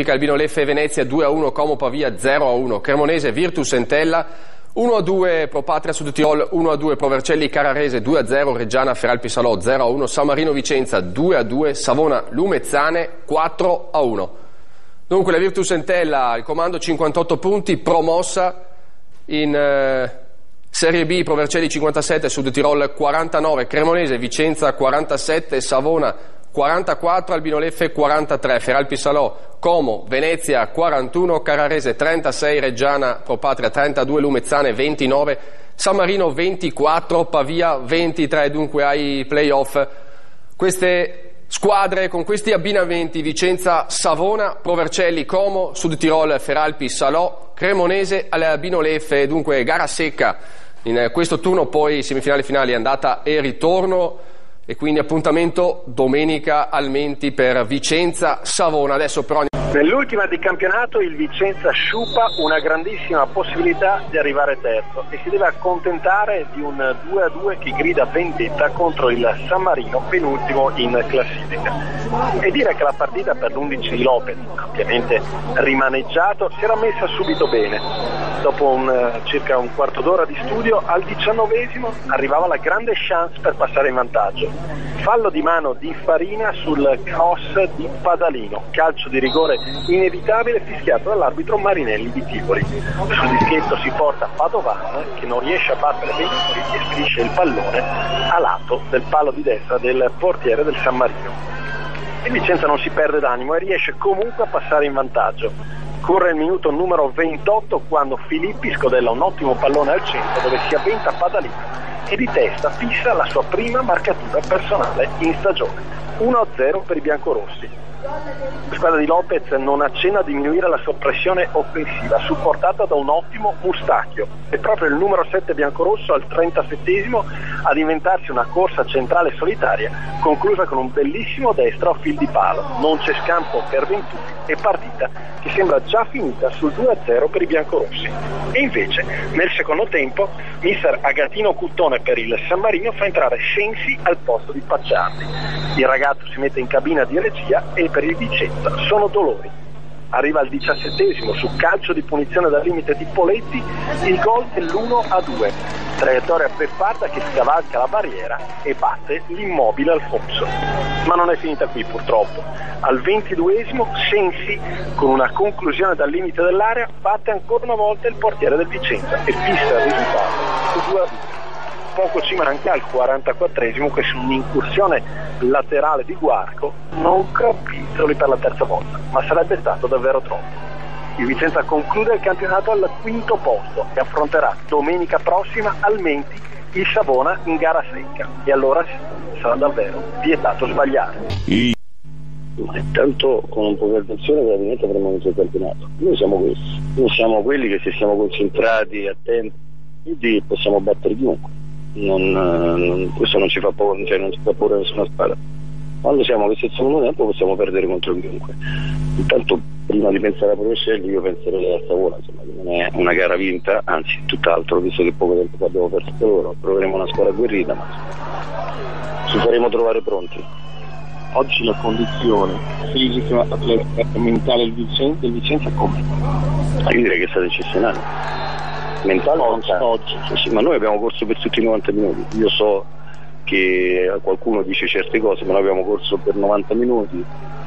Albino Leffe e Venezia 2-1, Como Pavia 0-1, Cremonese Virtus Entella 1-2, Pro Patria Sud Tirol 1-2, Pro Vercelli Carrarese 2-0, Reggiana Feralpi Salò 0-1, San Marino Vicenza 2-2, Savona Lumezzane 4-1. Dunque la Virtus Entella al comando 58 punti, promossa in Serie B, Pro Vercelli 57, Sud Tirol 49, Cremonese Vicenza 47, Savona 44, Albino Leffe 43, Feralpi Salò, Como, Venezia 41, Carrarese 36, Reggiana Pro Patria 32, Lumezzane 29, San Marino 24, Pavia 23, dunque ai play-off. Queste squadre con questi abbinamenti: Vicenza, Savona, Pro Vercelli, Como, Sud Tirol, Feralpi Salò, Cremonese, Albino Leffe, dunque gara secca in questo turno, poi semifinali, finali, andata e ritorno. E quindi appuntamento domenica al Menti per Vicenza-Savona. Adesso però nell'ultima di campionato il Vicenza sciupa una grandissima possibilità di arrivare terzo e si deve accontentare di un 2-2 che grida vendetta contro il San Marino, penultimo in classifica. E dire che la partita per l'11 di Lopez, ampiamente rimaneggiato, si era messa subito bene. Dopo circa un quarto d'ora di studio, al 19esimo arrivava la grande chance per passare in vantaggio. Fallo di mano di Farina sul cross di Padalino, calcio di rigore inevitabile fischiato dall'arbitro Marinelli di Tivoli. Sul dischetto si porta Padovan, che non riesce a battere Benitoli e spedisce il pallone a lato del palo di destra del portiere del San Marino. Il Vicenza non si perde d'animo e riesce comunque a passare in vantaggio. Corre il minuto numero 28 quando Filippi scodella un ottimo pallone al centro dove si avventa Padalino e di testa fissa la sua prima marcatura personale in stagione. 1-0 per i biancorossi. La squadra di Lopez non accenna a diminuire la sua pressione offensiva, supportata da un ottimo Mustacchio. È proprio il numero 7 biancorosso al 37esimo ad inventarsi una corsa centrale solitaria, conclusa con un bellissimo destro a fil di palo. Non c'è scampo per Venturi e partita che sembra già finita sul 2-0 per i biancorossi. E invece, nel secondo tempo, mister Agatino Cuttone per il San Marino fa entrare Sensi al posto di Pacciardi. Il ragazzo si mette in cabina di regia e per il Vicenza sono dolori. Arriva al 17esimo su calcio di punizione dal limite di Poletti il gol dell'1-2, traiettoria beffata che scavalca la barriera e batte l'immobile Alfonso. Ma non è finita qui purtroppo. Al 22esimo Sensi, con una conclusione dal limite dell'area, batte ancora una volta il portiere del Vicenza e fissa il risultato su 2-2. Poco ci manca al 44esimo che su un'incursione laterale di Guarco non capitoli per la terza volta, ma sarebbe stato davvero troppo. Il Vicenza conclude il campionato al quinto posto e affronterà domenica prossima al Menti il Savona in gara secca, e allora sarà davvero vietato sbagliare. Ma intanto con un po' di attenzione veramente avremo vinto il campionato. Noi siamo questi, noi siamo quelli che se siamo concentrati, attenti, possiamo battere chiunque. Questo non ci fa paura, cioè non ci fa paura nessuna squadra. Quando siamo questo secondo tempo possiamo perdere contro chiunque. Intanto prima di pensare a Pro Vercelli io penserei alla Savona, insomma, che non è una gara vinta, anzi tutt'altro, visto che poco tempo fa abbiamo perso per loro. Proveremo una squadra agguerrita, ma ci faremo trovare pronti. Oggi la condizione fisica, atletica e mentale del Vicenza come? Io direi che è stata eccezionale. Mentale oggi. Sì, ma noi abbiamo corso per tutti i 90 minuti. Io so che qualcuno dice certe cose, ma noi abbiamo corso per 90 minuti,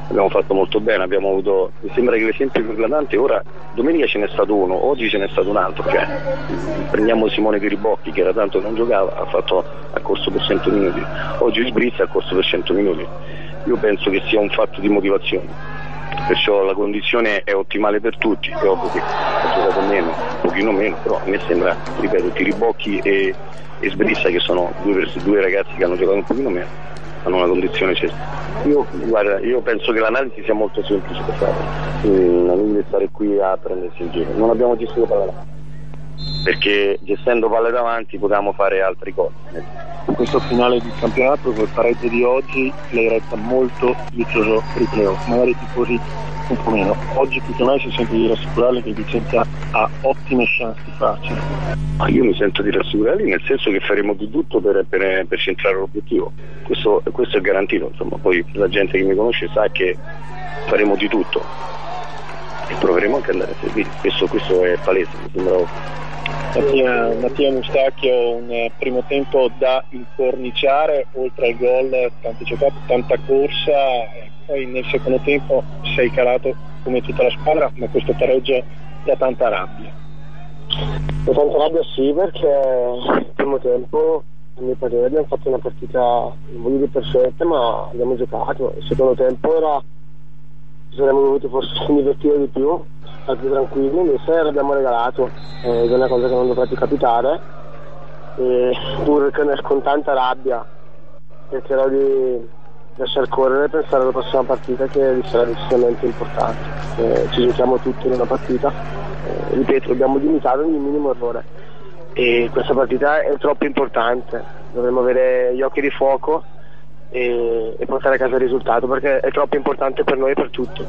abbiamo fatto molto bene, abbiamo avuto, mi sembra che l'esempio più eclatante ora, domenica ce n'è stato uno, oggi ce n'è stato un altro, cioè prendiamo Simone Piribocchi che era tanto che non giocava, ha corso per 100 minuti, oggi Sbrizza ha corso per 100 minuti. Io penso che sia un fatto di motivazione. Perciò la condizione è ottimale per tutti, è ovvio che ha giocato meno, un pochino meno, però a me sembra, ripeto, Tiribocchi e Sbrissa, che sono due ragazzi che hanno giocato un pochino meno, hanno una condizione certa. Io penso che l'analisi sia molto semplice da fare, non deve stare qui a prendersi in giro. Non abbiamo gestito palla davanti, perché gestendo palle davanti potevamo fare altre cose. In questo finale di campionato, col pareggio di oggi, lei resta molto fiducioso per i playoff, magari tifosi un po' meno. Oggi più che mai si sente di rassicurarli che il Vicenza ha ottime chance di farcela. Ma io mi sento di rassicurarli nel senso che faremo di tutto per centrare l'obiettivo. Questo è garantito, insomma, poi la gente che mi conosce sa che faremo di tutto. andare a servire, questo è palese, mi sembra ovvio. Mattia Mustacchio, un primo tempo da incorniciare, oltre al gol tanto giocato, tanta corsa, poi nel secondo tempo sei calato come tutta la squadra, ma questo pareggio dà tanta rabbia. Da tanta rabbia sì, perché nel primo tempo a mio parere abbiamo fatto una partita, non voglio dire perfetta, ma abbiamo giocato. Il secondo tempo ci saremmo dovuti forse divertire di più, stare più tranquilli, invece l'abbiamo regalato, è una cosa che non dovrebbe capitare, e pur con tanta rabbia cercherò di lasciar correre e pensare alla prossima partita, che sarà decisamente importante. Ci giochiamo tutti in una partita, ripeto, dobbiamo limitare ogni minimo errore e questa partita è troppo importante, dovremmo avere gli occhi di fuoco e portare a casa il risultato, perché è troppo importante per noi e per tutti.